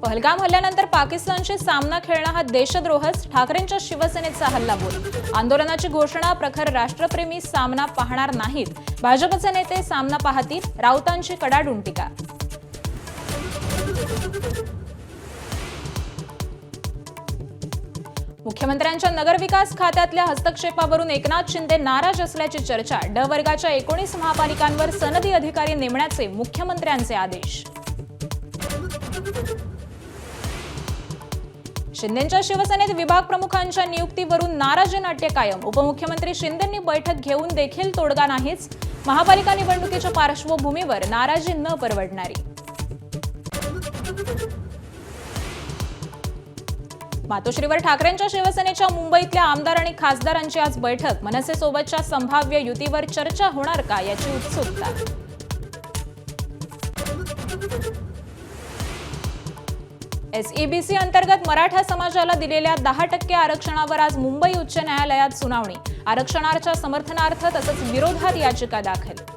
पहलगाम हल्ल्यानंतर पाकिस्तानशी सामना खेळणं हा देशद्रोहच, ठाकरेंच्या शिवसेनेचा हल्लाबोल। आंदोलनाची घोषणा, प्रखर राष्ट्रप्रेमी सामना पाहणार नाहीत, भाजपचे नेते सामना पाहतील, राऊतांची कडाडून टीका। मुख्यमंत्र्यांच्या नगरविकास खात्यातल्या हस्तक्षेपावरून एकनाथ शिंदे नाराज असल्याची चर्चा। ड वर्गाच्या 19 महापालिकांवर सनदी अधिकारी नेमण्याचे मुख्यमंत्र्यांचे आदेश। शिंदेंच्या शिवसेनेत विभाग प्रमुखांच्या नियुक्तीवरून नाराजी नाट्य कायम। उपमुख्यमंत्री शिंदेंनी बैठक घेऊन देखील तोडगा नाहीच। महापालिका निवडणुकीच्या पार्श्वभूमीवर नाराजी न परवडणारी। मातोश्रीवर ठाकरेंच्या शिवसेनेच्या मुंबईतल्या आमदार आणि खासदारांची आज बैठक। मनसेसोबतच्या संभाव्य युतीवर चर्चा होणार का याची उत्सुकता। SEBC अंतर्गत मराठा समाजाला दिलेल्या 10% आरक्षणावर आज मुंबई उच्च न्यायालयात सुनावणी। आरक्षणाच्या समर्थनार्थ तसंच विरोधात याचिका दाखल।